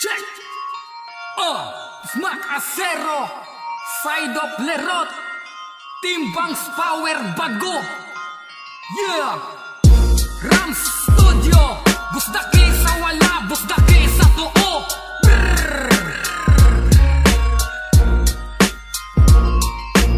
Check! Smack Acero, Side of Lerot, Timbangs Power Bago. Yeah! Rams Studio, busdaki sa wala, busdaki sa tuo.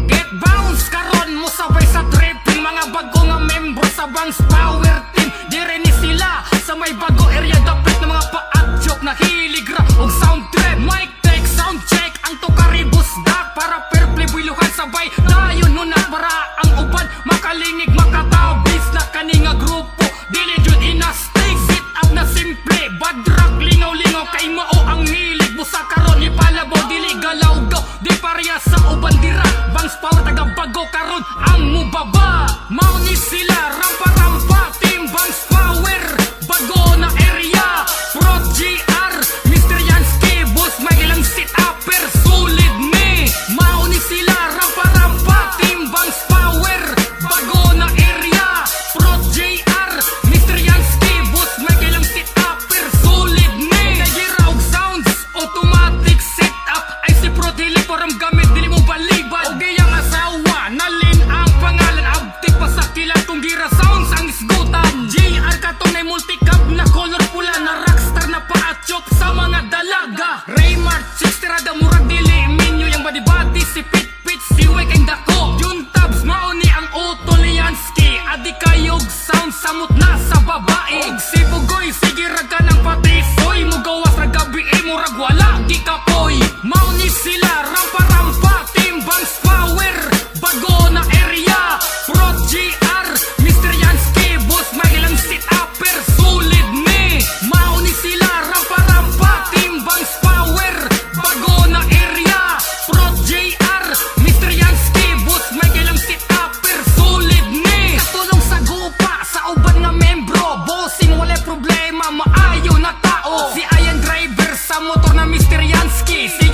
Get bounce karon mo sabay sa tripping, mga bago nga membro sa Bangs Power Team. Dire ni sila sa may bago area, dapat ng mga paatsyok na hilig ra og sound trip. Mic check, sound check, ang tukaribus dak para fair play builuhan sabay. Dayon nuna para ang uban makalingig makatabis na kaninga grupo. Dili jud inastig, sit up na simple, bad rock lingaw-lingaw kay mao ang hilig. Busa karon ni palabo, dili galaw-gaw, di pareha sa uban dira. Bangs Power taga bago karon ang mubaba. Mao ni sila rampa-rampa, Team Bangs Power bago na area. Pro GR, Mr. Yansky, boss may ilang sit upper, solid me. Mao ni sila rampa-rampa, Team Bangs Power bago na area. Pro GR, Mr. Yansky, boss may ilang sit upper, solid me. Kaya og sounds, automatic setup, ay si Pro dili param gamit, dili mo balibad. Og iyang asawa, nalin ang pangalan, abtik pa sa kilan kung gira sounds ang isgutan. JR katong na multicab na color pula, na rockstar na paatsyok sa mga dalaga. Raymart, Sixterada, murag dili minyo yung badi-badi, si Pit-Pit, si Wek ang dako. Jun Tabs, mauni ang Otoliansky, adi kayog sound samot na sa babae. Og si Bugoy, sige raga ng patisoy, mugawas na gabi, murag wala di kapoy. Mauni sila rampa-rampa, Team Bangs Power bago na area. Pro GR, Mr. Yansky, boss may ilang sit upper, solid me. Mauni sila rampa-rampa, Team Bangs Power bago na area. Pro GR, Mr. Yansky, boss may ilang sit upper, solid me. Katulong sa gupa sa uban nga membro, bossing wala problema, maayo na tao. Si Ayan driver sa motor na Mr. Yansky, si